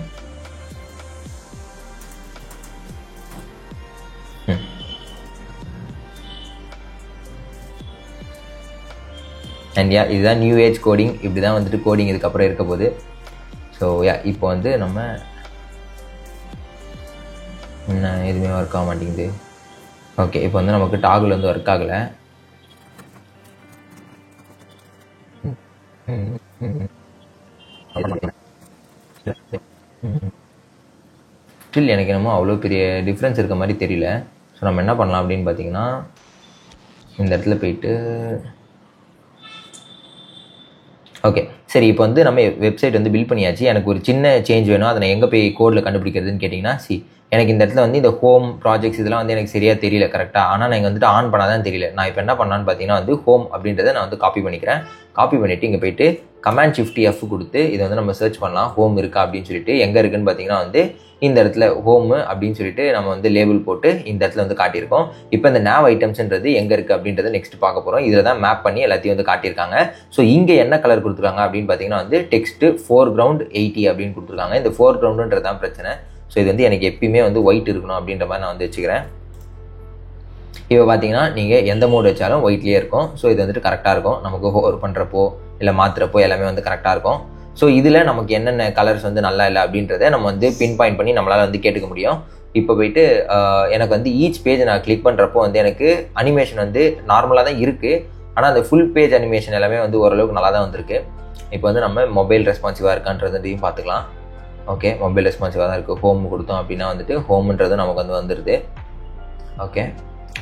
அண்ட் இதுதான் நியூ ஏஜ் கோடிங். இப்படி தான் வந்துட்டு கோடிங் இதுக்கப்புறம் இருக்க போகுது. ஸோ இப்போ வந்து நம்ம எதுவுமே ஒர்க் ஆக மாட்டேங்குது. ஓகே, இப்போ வந்து நமக்கு டாகுல் வந்து ஒர்க் ஆகலை. ஸ்டில் எனக்கு என்னமோ அவ்வளோ பெரிய டிஃப்ரென்ஸ் இருக்க மாதிரி தெரியல. ஸோ நம்ம என்ன பண்ணலாம் அப்படின்னு பார்த்தீங்கன்னா இந்த இடத்துல போயிட்டு ஓகே சரி, இப்போ வந்து நம்ம வெப்சைட் வந்து பில்ட் பண்ணியாச்சு. எனக்கு ஒரு சின்ன சேஞ்ச் வேணும். அதை நான் எங்கே போய் கோடில் கண்டுபிடிக்கிறதுன்னு கேட்டிங்கன்னா, எனக்கு இந்த இடத்துல வந்து இந்த ஹோம் ப்ராஜெக்ட்ஸ் இதெல்லாம் வந்து எனக்கு சரியாக தெரியல கரெக்டாக. ஆனால் நான் இங்கே வந்துட்டு ஆன் பண்ணாதான் தெரியல. நான் இப்போ என்ன பண்ணான்னு பார்த்தீங்கன்னா வந்து ஹோம் அப்படின்றத நான் வந்து காப்பி பண்ணிக்கிறேன். காப்பி பண்ணிவிட்டு இங்கே போயிட்டு கமாண்ட் ஷிஃப்ட் F கொடுத்து இதை வந்து நம்ம சர்ச் பண்ணலாம் ஹோம் இருக்கா அப்படின்னு சொல்லிட்டு. எங்கே இருக்குன்னு பார்த்தீங்கன்னா வந்து இந்த இடத்துல ஹோம் அப்படின்னு சொல்லிட்டு நம்ம வந்து லேபிள் போட்டு இந்த இடத்துல வந்து காட்டியிருக்கோம். இப்போ இந்த nav ஐட்டம்ஸ்ன்றது எங்கே இருக்குது அப்படின்றத நெக்ஸ்ட் பார்க்க போகிறோம். இதில் தான் மேப் பண்ணி எல்லாத்தையும் வந்து காட்டியிருக்காங்க. ஸோ இங்கே என்ன கலர் கொடுத்துருக்காங்க அப்படின்னு பார்த்தீங்கன்னா வந்து டெக்ஸ்ட்டு foreground 80 அப்படின்னு கொடுத்துருக்காங்க. இந்த foregroundன்றது தான் பிரச்சனை. ஸோ இது வந்து எனக்கு எப்பயுமே வந்து ஒயிட் இருக்கணும் அப்படின்ற மாதிரி நான் வந்து வச்சுக்கிறேன். இப்போ பார்த்தீங்கன்னா நீங்கள் எந்த மோடு வச்சாலும் ஒயிட்லேயே இருக்கும். ஸோ இது வந்துட்டு கரெக்டாக இருக்கும். நமக்கு ஹோவர் பண்ணுறப்போ இல்லை மாற்றுறப்போ எல்லாமே வந்து கரெக்டாக இருக்கும். ஸோ இதில் நமக்கு என்னென்ன கலர்ஸ் வந்து நல்லா இல்லை அப்படின்றத நம்ம வந்து பின் பாயிண்ட் பண்ணி நம்மளால் வந்து கேட்டுக்க முடியும். இப்போ போயிட்டு எனக்கு வந்து ஈச் பேஜ் நான் கிளிக் பண்ணுறப்போ வந்து எனக்கு அனிமேஷன் வந்து நார்மலாக தான் இருக்குது. ஆனால் அந்த ஃபுல் பேஜ் அனிமேஷன் எல்லாமே வந்து ஓரளவுக்கு நல்லா தான் வந்திருக்கு. இப்போ வந்து நம்ம மொபைல் ரெஸ்பான்சிவாக இருக்கான்றதையும் பார்த்துக்கலாம். ஓகே, மொபைல் ரெஸ்பான்சிவாக தான் இருக்குது. ஹோம் கொடுத்தோம் அப்படின்னா வந்துட்டு ஹோம்ன்றது நமக்கு வந்து வந்துடுது. ஓகே,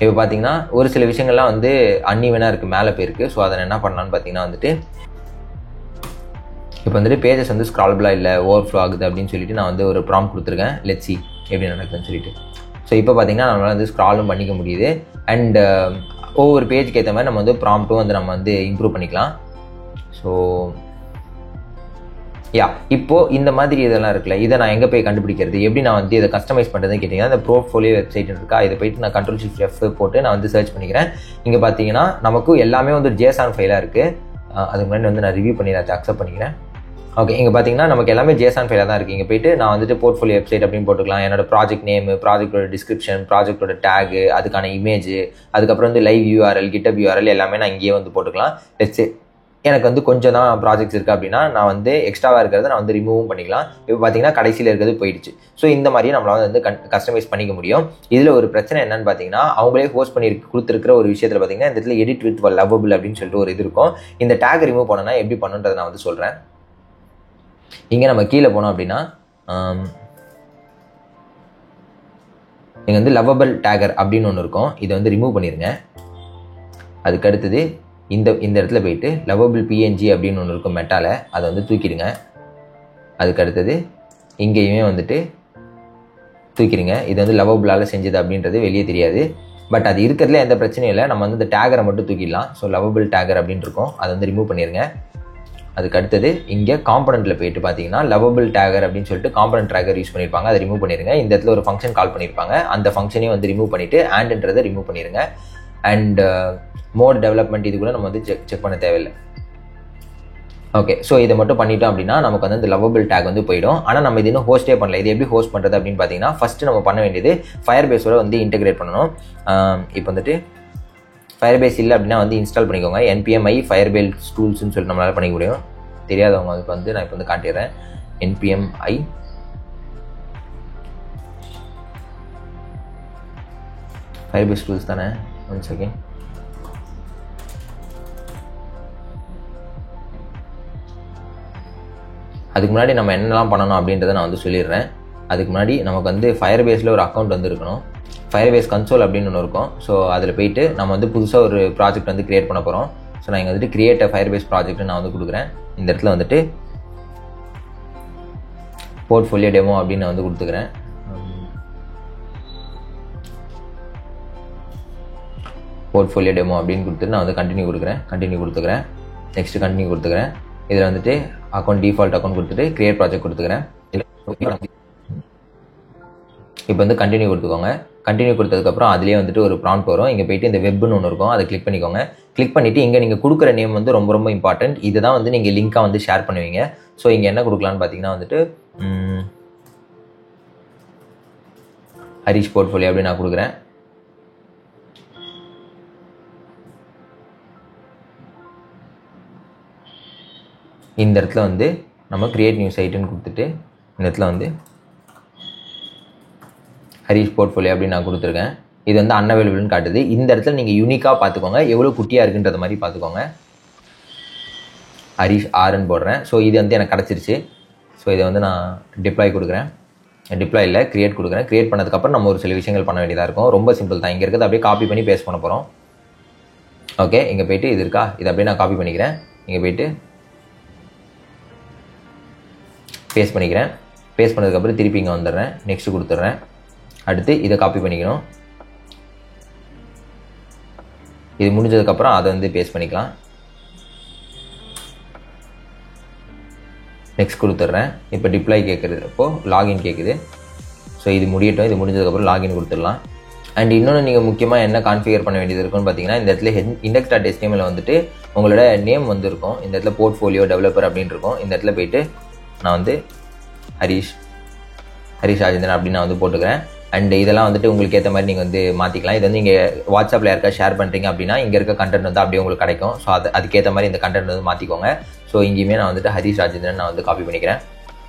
இப்போ பார்த்தீங்கன்னா ஒரு சில விஷயங்கள்லாம் வந்து அன்இவனாக இருக்குது, மேலே போயிருக்கு. ஸோ அதை என்ன பண்ணலான்னு பார்த்தீங்கன்னா வந்துட்டு இப்போ வந்துட்டு பேஜஸ் வந்து ஸ்க்ராலபிளாக இல்லை, ஓவர்ஃப்ளோ ஆகுது அப்படின்னு சொல்லிட்டு நான் வந்து ஒரு ப்ராம்ப்ட் கொடுத்துருக்கேன். லெட்ஸ் சி எப்படி நடக்குதுன்னு சொல்லிட்டு. ஸோ இப்போ பார்த்தீங்கன்னா நம்மளால் வந்து ஸ்க்ராலும் பண்ணிக்க முடியுது. அண்ட் ஒவ்வொரு பேஜுக்கு ஏற்ற மாதிரி நம்ம வந்து ப்ராம்ப்ட்டும் வந்து நம்ம வந்து இம்ப்ரூவ் பண்ணிக்கலாம். ஸோ இப்போது இந்த மாதிரி இதெல்லாம் இருக்குல்ல, இதை நான் எங்கே போய் கண்டுபிடிக்கிறது, எப்படி நான் வந்து இதை கஸ்டமைஸ் பண்ணுறதுன்னு கேட்டிங்கன்னா, இந்த போர்ட்ஃபோலியோ வெப்சைட் இருக்கா, இதை போயிட்டு நான் Ctrl+Shift+F போட்டு நான் வந்து சர்ச் பண்ணிக்கிறேன். இங்கே பார்த்தீங்கன்னா நமக்கு எல்லாமே வந்து JSON ஃபைலாக இருக்குது. அதுக்கு முன்னாடி வந்து நான் ரிவ்யூ பண்ணி அதை அக்செப்ட் பண்ணிக்கிறேன். ஓகே, இங்கே பார்த்தீங்கன்னா நமக்கு எல்லாமே JSON ஃபைலாக தான் இருக்குது. இங்கே போயிட்டு நான் வந்துட்டு போர்ட்ஃபோலியோ வெப்சைட் அப்படின்னு போட்டுக்கலாம். என்னோட ப்ராஜெக்ட் நேமு, ப்ராஜெக்டோட டிஸ்கிரிப்ஷன், ப்ராஜெக்டோட டேகு, அதுக்கான இமேஜ், அதுக்கப்புறம் வந்து லைவ் URL, GitHub URL எல்லாமே நான் இங்கேயே வந்து போட்டுக்கலாம். லெட்ஸ் எனக்கு வந்து கொஞ்சம் தான் ப்ராஜெக்ட்ஸ் இருக்குது அப்படின்னா நான் வந்து எக்ஸ்ட்ராவாக இருக்கிறத நான் வந்து ரிமூவும் பண்ணிக்கலாம். இப்போ பார்த்தீங்கன்னா கடைசியில் இருக்கிறது போயிடுச்சு. ஸோ இந்த மாதிரியே நம்மளால் வந்து கஸ்டமைஸ் பண்ணிக்க முடியும். இதில் ஒரு பிரச்சனை என்னன்னு பார்த்தீங்கன்னா, அவங்களே ஹோஸ்ட் பண்ணி கொடுத்துருக்கிற ஒரு விஷயத்தில் பார்த்தீங்கன்னா இந்த இடத்துல எடிட் வித் லவபிள் அப்படின்னு சொல்லிட்டு ஒரு இது இருக்கும். இந்த டேக் ரிமூவ் பண்ணனா எப்படி பண்ணுன்றதை நான் வந்து சொல்கிறேன். இங்கே நம்ம கீழே போனோம் அப்படின்னா இங்கே வந்து லவபிள் டேகர் அப்படின்னு ஒன்று இருக்கும். இதை வந்து ரிமூவ் பண்ணிடுங்க. அதுக்கு அடுத்தது இந்த இடத்துல போயிட்டு லவபிள் PNG அப்படின்னு ஒன்று இருக்கும் மெட்டாவில், அதை வந்து தூக்கிடுங்க. அதுக்கு அடுத்தது இங்கேயுமே வந்துட்டு தூக்கிடுங்க. இது வந்து லவபிளால் செஞ்சது அப்படின்றது வெளியே தெரியாது. பட் அது இருக்கிறதுல எந்த பிரச்சனையும் இல்லை. நம்ம வந்து இந்த டேகரை மட்டும் தூக்கிடலாம். ஸோ லவபிள் டேகர் அப்படின்னு இருக்கும், அதை வந்து ரிமூவ் பண்ணிடுங்க. அதுக்கு அடுத்தது இங்கே காம்பனண்ட்டில் போயிட்டு பார்த்தீங்கன்னா லவபிள் டேகர் அப்படின்னு சொல்லிட்டு காம்பனண்ட் டேகர் யூஸ் பண்ணியிருப்பாங்க, அதை ரிமூவ் பண்ணிடுங்க. இந்த இடத்துல ஒரு ஃபங்க்ஷன் கால் பண்ணியிருப்பாங்க, அந்த ஃபங்க்ஷனையும் வந்து ரிமூவ் பண்ணிவிட்டு ஆண்ட்ன்றதை ரிமூவ் பண்ணிடுங்க. அண்ட் மோட் டெவலப்மெண்ட் இது கூட நம்ம வந்து செக் பண்ண தேவையில்லை. ஓகே, ஸோ இதை மட்டும் பண்ணிட்டோம் அப்படின்னா நமக்கு வந்து இந்த லவபிள் டேக் வந்து போயிடும். ஆனால் நம்ம இது இன்னும் ஹோஸ்ட்டே பண்ணல. இது எப்படி ஹோஸ்ட் பண்ணுறது அப்படின்னு பார்த்தீங்கன்னா, ஃபஸ்ட்டு நம்ம பண்ண வேண்டியது ஃபயர்பேஸோட வந்து இன்டெகிரேட் பண்ணணும். இப்போ வந்துட்டு ஃபயர்பேஸ் இல்லை அப்படின்னா வந்து இன்ஸ்டால் பண்ணிக்கோங்க. npm i firebase tools-னு சொல்லிட்டு நம்மளால் பண்ணிக்க முடியும். தெரியாதவங்க அதுக்கு வந்து நான் இப்போ வந்து காட்டிடுறேன். npm i firebase tools தானே, ஒன் செகண்ட். அதுக்கு முன்னாடி நம்ம என்னெல்லாம் பண்ணணும் அப்படின்றத நான் வந்து சொல்லிடுறேன். அதுக்கு முன்னாடி நமக்கு வந்து ஃபயர்பேஸில் ஒரு அக்கௌண்ட் வந்து இருக்கணும். ஃபயர்பேஸ் கன்சோல் அப்படின்னு ஒன்று இருக்கும். ஸோ அதில் போயிட்டு நம்ம வந்து புதுசாக ஒரு ப்ராஜெக்ட் வந்து க்ரியேட் பண்ண போகிறோம். ஸோ நான் இங்கே வந்துட்டு கிரியேட் அ ஃபயர்பேஸ் ப்ராஜெக்ட் நான் வந்து கொடுக்குறேன். இந்த இடத்துல வந்துட்டு போர்ட்ஃபோலியோ டெமோ அப்படின்னு நான் வந்து கொடுத்துக்கிறேன். போர்ட்ஃபோலியோ டெமோ அப்படின்னு கொடுத்துட்டு நான் வந்து கண்டினியூ கொடுத்துக்கிறேன். நெக்ஸ்ட் கண்டினியூ கொடுத்துக்கிறேன். இதில் வந்துட்டு அக்கௌண்ட் டிஃபால்ட் அக்கௌண்ட் கொடுத்துட்டு கிரியேட் ப்ராஜெக்ட் கொடுத்துக்கிறேன். இப்போ வந்து கண்டினியூ கொடுத்துக்கோங்க. கண்டினியூ கொடுத்ததுக்கப்புறம் அதிலே வந்துட்டு ஒரு ப்ராம்ப்ட் வரும். இங்கே போயிட்டு இந்த வெப்னு ஒன்று இருக்கும், அதை கிளிக் பண்ணிக்கோங்க. கிளிக் பண்ணிவிட்டு இங்கே நீங்கள் கொடுக்குற நேம் வந்து ரொம்ப ரொம்ப இம்பார்ட்டன்ட். இதை தான் வந்து நீங்கள் லிங்காக வந்து ஷேர் பண்ணுவீங்க. ஸோ இங்கே என்ன கொடுக்கலான்னு பார்த்தீங்கன்னா வந்துட்டு ஹரிஷ் போர்ட்ஃபோலியோ அப்படின்னு நான் கொடுக்குறேன். இந்த இடத்துல வந்து நம்ம கிரியேட் நியூ சைட்டுன்னு கொடுத்துட்டு இந்த இடத்துல வந்து ஹரிஷ் போர்ட்ஃபோலியோ அப்படின்னு நான் கொடுத்துருக்கேன். இது வந்து அன்அவைலபிள்னு காட்டுது. இந்த இடத்துல நீங்கள் யூனிக்காக பார்த்துக்கோங்க, எவ்வளோ குட்டியாக இருக்குன்றத மாதிரி பார்த்துக்கோங்க. ஹரிஷ் ஆர்ன்னு போடுறேன். ஸோ இது வந்து எனக்கு கிடச்சிருச்சு. ஸோ இதை வந்து நான் டிப்ளாய் கொடுக்குறேன். டிப்ளாய் இல்லை, கிரியேட் கொடுக்குறேன். கிரியேட் பண்ணதுக்கப்புறம் நம்ம ஒரு சில விஷயங்கள் பண்ண வேண்டியதாக இருக்கும். ரொம்ப சிம்பிள் தான். இங்கே இருக்கிறது அப்படியே காப்பி பண்ணி பேஸ்ட் பண்ண போகிறோம். ஓகே, இங்கே போய்ட்டு இது இருக்கா, இதை அப்படியே நான் காப்பி பண்ணிக்கிறேன். இங்கே போய்ட்டு பேஸ்ட் பண்ணிக்கிறேன். பேஸ்ட் பண்ணதுக்கப்புறம் திருப்பி இங்கே வந்துடுறேன். நெக்ஸ்ட் கொடுத்துட்றேன். அடுத்து இதை காப்பி பண்ணிக்கணும். இது முடிஞ்சதுக்கப்புறம் அதை வந்து பேஸ்ட் பண்ணிக்கலாம். நெக்ஸ்ட் கொடுத்துட்றேன். இப்போ டிப்ளாய் கேட்குறது, அப்போது லாகின் கேட்குது. ஸோ இது முடியட்டும். இது முடிஞ்சதுக்கப்புறம் லாகின் கொடுத்துடலாம். அண்ட் இன்னொன்று நீங்கள் முக்கியமாக என்ன கான்ஃபிகர் பண்ண வேண்டியது இருக்குன்னு பார்த்தீங்கன்னா, இந்த இடத்துல index.html வந்துட்டு உங்களோட நேம் வந்து இருக்கும். இந்த இடத்துல போர்ட்ஃபோலியோ டெவலப்பர் அப்படின்னு இருக்கும். இந்த இடத்துல போயிட்டு நான் வந்து ஹரிஷ் ராஜேந்திரன் அப்படின்னு நான் வந்து போட்டுக்கிறேன். அண்ட் இதெல்லாம் வந்துட்டு உங்களுக்கு ஏற்ற மாதிரி நீங்கள் வந்து மாற்றிக்கலாம். இது வந்து நீங்கள் வாட்ஸ்அப்பில் யாருக்கா ஷேர் பண்ணுறீங்க அப்படின்னா இங்கே இருக்க கண்டென்ட் வந்து அப்படியே உங்களுக்கு கிடைக்கும். ஸோ அதுக்கேற்ற மாதிரி இந்த கண்டென்ட் வந்து மாற்றிக்கோங்க. ஸோ இங்கேயுமே நான் வந்துட்டு ஹரிஷ் ராஜேந்திரன் நான் வந்து காப்பி பண்ணிக்கிறேன்.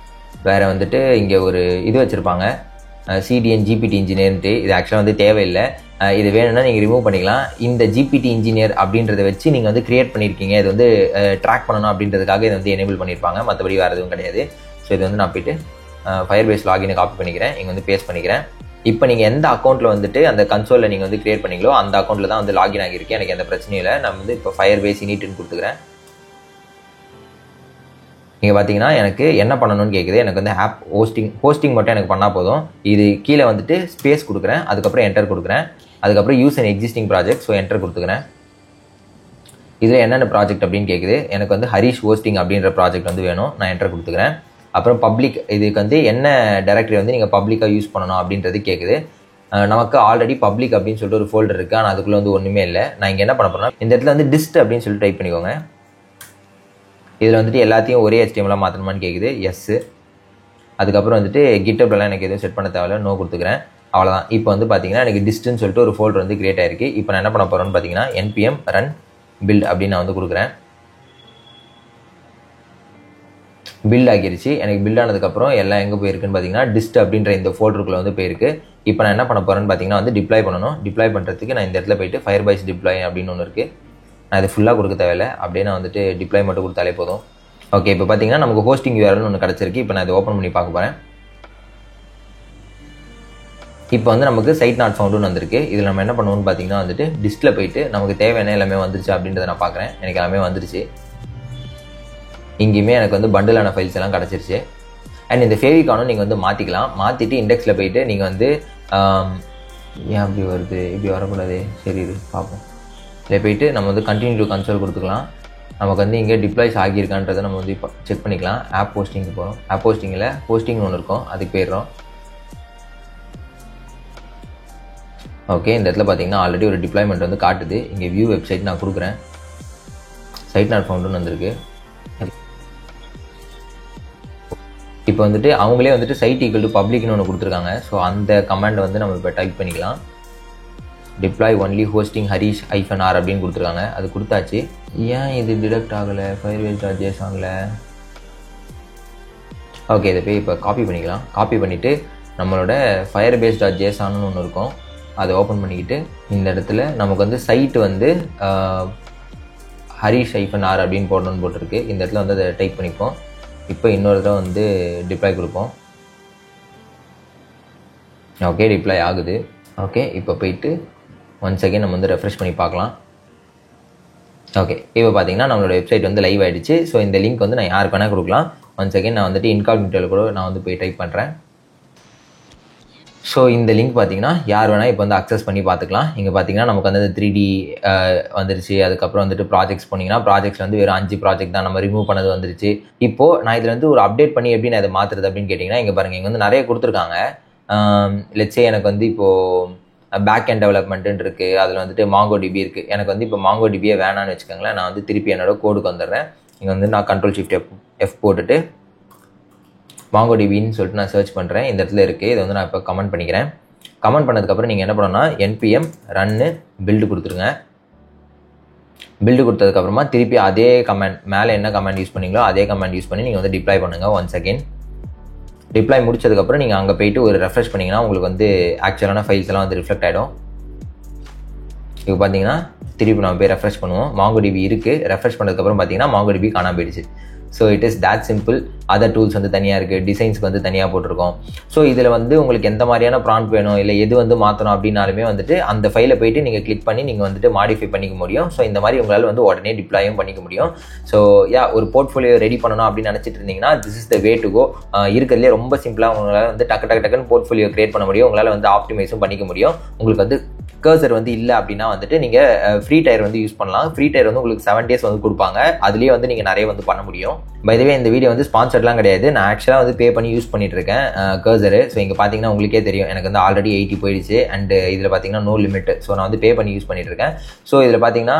வேறு வந்துட்டு இங்கே ஒரு இது வச்சுருப்பாங்க, சிடிஎன் ஜிபிடி இன்ஜினியர்ன்ட்டு. இது ஆக்சுவலாக வந்து தேவையில்லை. இது வேணும்னா நீங்கள் ரிமூவ் பண்ணிக்கலாம். இந்த ஜிபிடி இன்ஜினியர் அப்படின்றத வச்சு நீங்கள் வந்து கிரியேட் பண்ணியிருக்கீங்க, இது வந்து ட்ராக் பண்ணணும் அப்படின்றதுக்காக இதை வந்து எனேபிள் பண்ணியிருப்பாங்க, மற்றபடி வேறு எதுவும் கிடையாது. ஸோ இது வந்து நான் போய்ட்டு ஃபயர்பேஸ் லாகினை காப்பி பண்ணிக்கிறேன், இங்கே வந்து பேஸ்ட் பண்ணிக்கிறேன். இப்போ நீங்கள் எந்த அக்கௌண்ட்டில் வந்துட்டு அந்த கன்சோலில் நீங்கள் வந்து கிரியேட் பண்ணீங்களோ அந்த அக்கௌண்ட்டில் தான் வந்து லாகின் ஆகியிருக்கேன். எனக்கு எந்த பிரச்சனையும் இல்லை. நான் வந்து இப்போ ஃபயர்பேஸ் இனிட்னு கொடுத்துக்கிறேன். நீங்கள் பார்த்தீங்கன்னா எனக்கு என்ன பண்ணணும்னு கேட்குது. எனக்கு வந்து ஆப் ஹோஸ்டிங் மட்டும் எனக்கு பண்ணால் போதும். இது கீழே வந்துட்டு ஸ்பேஸ் கொடுக்குறேன், அதுக்கப்புறம் என்டர் கொடுக்குறேன், அதுக்கப்புறம் use and existing project. So enter கொடுத்துக்கிறேன். இதில் என்னென்ன ப்ராஜெக்ட் அப்படின்னு கேட்குது. எனக்கு வந்து ஹரிஷ் ஹோஸ்டிங் அப்படின்ற ப்ராஜெக்ட் வந்து வேணும், நான் என்டர் கொடுத்துக்கிறேன். அப்புறம் பப்ளிக், இதுக்கு வந்து என்ன டைரக்டரி வந்து நீங்கள் பப்ளிக்காக யூஸ் பண்ணணும் அப்படின்றது கேட்குது. நமக்கு ஆல்ரெடி பப்ளிக் அப்படின்னு சொல்லிட்டு ஒரு ஃபோல்டர் இருக்குது, ஆனால் அதுக்குள்ளே வந்து ஒன்றுமே இல்லை. நான் இங்கே என்ன பண்ண போகிறேன்னா, இந்த இடத்துல வந்து டிஸ்ட் அப்படின்னு சொல்லிட்டு டைப் பண்ணிக்கோங்க. இதில் வந்துட்டு எல்லாத்தையும் ஒரே HTML மாற்றணுமான்னு கேட்குது. எஸ்ஸு. அதுக்கப்புறம் வந்துட்டு கிட்டப்லாம் எனக்கு எதுவும் செட் பண்ண தேவையில்ல, நோ கொடுத்துக்கிறேன். அவ்வளோதான். இப்போ வந்து பார்த்தீங்கன்னா எனக்கு டிஸ்ட்னு சொல்லிட்டு ஒரு ஃபோல்டர் வந்து கிரியேட் ஆயிருக்கு. இப்போ நான் என்ன பண்ண போகிறேன்னு பார்த்தீங்கன்னா npm run build அப்படின்னு நான் வந்து கொடுக்குறேன். பில்ட் ஆகிருச்சு. எனக்கு பில்ட் ஆனதுக்கப்புறம் எல்லாம் எங்கே போயிருக்குன்னு பார்த்தீங்கன்னா டிஸ்ட் அப்படின்ற இந்த ஃபோல்டருக்குள்ளே வந்து போயிருக்கு. இப்போ நான் என்ன பண்ண போகிறேன்னு பார்த்தீங்கன்னா வந்து டிப்ளாய் பண்ணணும். டிப்ளாய் பண்ணுறதுக்கு நான் இந்த இடத்துல போயிட்டு ஃபயர்பேஸ் டிப்ளாய் அப்படின்னு ஒன்று இருக்குது. நான் இது ஃபுல்லாக கொடுக்க தேவையில்லை, அப்படியே நான் வந்துட்டு டிப்ளாய் மட்டும் கொடுத்தாலே போதும். ஓகே, இப்போ பார்த்தீங்கன்னா நமக்கு ஹோஸ்டிங் URL ஒன்று கிடச்சிருக்கு. இப்போ நான் இதை ஓப்பன் பண்ணி பார்க்க போகிறேன். இப்போ வந்து நமக்கு சைட் நாட் ஃபவுண்டுன்னு வந்திருக்கு. இதில் நம்ம என்ன பண்ணுவோம்னு பார்த்தீங்கன்னா வந்துட்டு டிஸ்ட்டில் போயிட்டு நமக்கு தேவையான எல்லாமே வந்துருச்சு அப்படின்றத நான் பார்க்குறேன். எனக்கு எல்லாமே வந்துருச்சு. இங்கேயுமே எனக்கு வந்து பண்டிலான ஃபைல்ஸ் எல்லாம் கிடச்சிருச்சு. அண்ட் இந்த ஃபேவிகானும் நீங்கள் வந்து மாற்றிக்கலாம். மாற்றிட்டு இண்டெக்ஸில் போயிட்டு நீங்கள் வந்து ஏன் அப்படி வருது, இப்படி வரக்கூடாது, சரி இது பார்ப்போம். இதில் போயிட்டு நம்ம வந்து கண்டினியூ டு கன்சோல் கொடுத்துக்கலாம். நமக்கு வந்து இங்கே டிப்ளாய்ஸ் ஆகியிருக்கான்றதை நம்ம வந்து இப்போ செக் பண்ணிக்கலாம். ஆப் போஸ்டிங்க்கு போகிறோம். ஆப் போஸ்டிங்கில் போஸ்டிங்னு ஒன்று இருக்கும், அதுக்கு போயிடுறோம். ஓகே, இந்த இடத்துல பார்த்தீங்கன்னா ஆல்ரெடி ஒரு டிப்ளாய்மெண்ட் வந்து காட்டுது. இங்கே வியூ வெப்சைட் நான் கொடுக்குறேன். சைட் நாட் ஃபவுண்டுன்னு வந்திருக்கு. இப்போ வந்துட்டு அவங்களே வந்துட்டு சைட் ஈக்குவல் டு பப்ளிக்னு ஒன்று கொடுத்துருக்காங்க. ஸோ அந்த கமாண்ட் வந்து நம்ம இப்போ டைப் பண்ணிக்கலாம். Deploy only hosting Harish -r அப்படின்னு கொடுத்துருக்காங்க. அது கொடுத்தாச்சு. ஏன் இது டிடெக்ட் ஆகலை firebase.jsonல? ஓகே, இதை போய் இப்போ காப்பி பண்ணிக்கலாம். காப்பி பண்ணிவிட்டு நம்மளோட firebase.json ஒன்று இருக்கும், அதை ஓப்பன் பண்ணிக்கிட்டு இந்த இடத்துல நமக்கு வந்து சைட்டு வந்து ஹரிஷ் -r அப்படின்னு போடணும்னு போட்டிருக்கு. இந்த இடத்துல வந்து அதை டைப் பண்ணிப்போம். இப்போ இன்னொரு தடவை வந்து டிப்ளாய் கொடுப்போம். ஓகே, டிப்ளாய் ஆகுது. ஓகே, இப்போ போயிட்டு ஒன்ஸ் அகைன் நம்ம வந்து ரெஃப்ரெஷ் பண்ணி பார்க்கலாம். ஓகே, இப்போ பார்த்தீங்கன்னா நம்மளோட வெப்சைட் வந்து லைவ் ஆகிடுச்சு. ஸோ இந்த லிங்க் வந்து நான் யாருக்கு வேணால் கொடுக்கலாம். ஒன்ஸ் அகைன் நான் வந்துட்டு இன்காக்னிட்டோவில் கூட நான் வந்து போய் டைப் பண்ணுறேன். ஸோ இந்த லிங்க் பார்த்தீங்கன்னா யார் வேணால் இப்போ வந்து அக்சஸ் பண்ணி பார்த்துக்கலாம். இங்கே பார்த்தீங்கன்னா நமக்கு வந்து 3D வந்துருச்சு. அதுக்கப்புறம் வந்துட்டு ப்ராஜெக்ட்ஸ் போனீங்கன்னா ப்ராஜெக்ட்ஸ் வந்து வெறும் 5 ப்ராஜெக்ட் தான் நம்ம ரிமூவ் பண்ணது வந்துருச்சு. இப்போது நான் இதில் வந்து ஒரு அப்டேட் பண்ணி எப்படி நான் இதை மாற்றுறது அப்படின்னு கேட்டிங்கன்னா, இங்கே பாருங்கள், இங்கே வந்து நிறைய கொடுத்துருக்காங்க. லெட்ஸே எனக்கு வந்து இப்போது பேக் அண்ட் டெவலப்மெண்ட்டுன்னு இருக்குது, அதில் வந்துட்டு MongoDB இருக்குது. எனக்கு வந்து இப்போ MongoDBயே வேணான்னு வச்சுக்கோங்களேன். நான் வந்து திருப்பி என்னோட கோடுக்கு வந்துடுறேன். இங்கே வந்து நான் Ctrl+Shift+F போட்டுட்டு MongoDBன்னு சொல்லிட்டு நான் சர்ச் பண்ணுறேன். இந்த இடத்துல இருக்குது. இதை வந்து நான் இப்போ கமெண்ட் பண்ணிக்கிறேன். கமெண்ட் பண்ணதுக்கப்புறம் நீங்கள் என்ன பண்ணணும்னா npm run build கொடுத்துருங்க. பில்டு கொடுத்ததுக்கப்புறமா திருப்பி அதே கமெண்ட், மேலே என்ன கமெண்ட் யூஸ் பண்ணீங்களோ அதே கமெண்ட் யூஸ் பண்ணி நீங்கள் வந்து டிப்ளாய் பண்ணுங்கள். ஒன்ஸ் அகெயின் டிப்ளாய் முடிச்சதுக்கப்புறம் நீங்கள் அங்கே போயிட்டு ஒரு ரெஃப்ரெஷ் பண்ணிங்கன்னா உங்களுக்கு வந்து ஆக்சுவலான ஃபைல்ஸ் எல்லாம் வந்து ரிஃப்ளெக்ட் ஆகிடும். இப்போ பார்த்தீங்கன்னா திருப்பி நம்ம போய் ரெஃப்ரெஷ் பண்ணுவோம். MongoDB இருக்குது. ரெஃப்ரெஷ் பண்ணதுக்கப்புறம் பார்த்தீங்கன்னா MongoDB காணாம போயிடுச்சு. So it is that simple. Other tools வந்து தனியாக இருக்குது, டிசைன்ஸ்க்கு வந்து தனியாக போட்டிருக்கோம். ஸோ இதில் வந்து உங்களுக்கு எந்த மாதிரியான ப்ராம்ப்ட் வேணும், இல்லை எது வந்து மாற்றணும் அப்படின்னாலுமே வந்துட்டு அந்த ஃபைலை போயிட்டு நீங்கள் கிளிக் பண்ணி நீங்கள் வந்துட்டு மாடிஃபை பண்ணிக்க முடியும். ஸோ இந்த மாதிரி உங்களால் வந்து உடனே டிப்ளாயும் பண்ணிக்க முடியும். ஸோ ஒரு போர்ட்ஃபோலியோ ரெடி பண்ணணும் அப்படின்னு நினச்சிட்டு இருந்தீங்கன்னா this is the way to go. இருக்கிறதுலே ரொம்ப சிம்பிளாக உங்களால் வந்து டக்குன்னு போர்ட்ஃபோலியோ கிரியேட் பண்ண முடியும். உங்களால் வந்து ஆப்டிமைஸும் பண்ணிக்க முடியும். உங்களுக்கு வந்து கர்சர் வந்து இல்லை அப்படின்னா வந்துட்டு நீங்கள் ஃப்ரீ டயர் வந்து யூஸ் பண்ணலாம். ஃப்ரீ டயர் வந்து உங்களுக்கு 7 days வந்து கொடுப்பாங்க. அதுலேயே வந்து நீங்கள் நிறைய வந்து பண்ண முடியும். பை த வே இந்த வீடியோ வந்து ஸ்பான்சர்ட்லாம் கிடையாது. நான் ஆக்சுவலாக வந்து பே பண்ணி யூஸ் பண்ணிட்டு இருக்கேன் கர்சரு. ஸோ இங்கே பார்த்தீங்கன்னா உங்களுக்கே தெரியும் எனக்கு வந்து ஆல்ரெடி 80 போயிடுச்சு. அண்ட் இதில் பார்த்தீங்கன்னா நோ லிமிட். ஸோ நான் வந்து பே பண்ணி யூஸ் பண்ணிட்டு இருக்கேன். ஸோ இதில் பார்த்தீங்கன்னா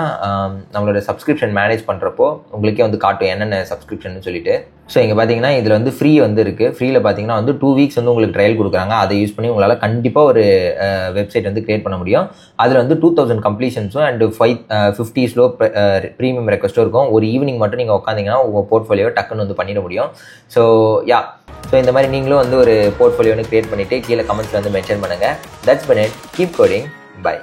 நம்மளோட சப்ஸ்கிரிப்ஷன் மேனேஜ் பண்ணுறப்போ உங்களுக்கே வந்து காட்டும் என்னென்ன சப்ஸ்கிரிப்ஷன் சொல்லிட்டு. ஸோ இங்கே பார்த்தீங்கன்னா இதில் வந்து ஃப்ரீ வந்து இருக்குது. ஃப்ரீயில் பார்த்தீங்கன்னா வந்து 2 வீக்ஸ் வந்து உங்களுக்கு ட்ரையல் கொடுக்குறாங்க. அதை யூஸ் பண்ணி உங்களால் கண்டிப்பாக ஒரு வெப்சைட் வந்து கிரியேட் பண்ண முடியும். அதில் வந்து 2000 கம்ப்ளீஷன்ஸும் அண்ட் 50 ஸ்லோ ப்ரீமியம் ரெக்வஸ்ட்டும் இருக்கும். ஒரு ஈவினிங் மட்டும் நீங்கள் உட்காந்திங்கன்னா உங்கள் போர்ட்ஃபோலியோ டக்குன்னு வந்து பண்ணிட முடியும். ஸோ ஸோ இந்த மாதிரி நீங்களும் வந்து ஒரு போர்ட்ஃபோலியோ வந்து கிரியேட் பண்ணிவிட்டு கீழே கமெண்ட்ஸில் வந்து மென்ஷன் பண்ணுங்கள். That's about it. Keep coding. By.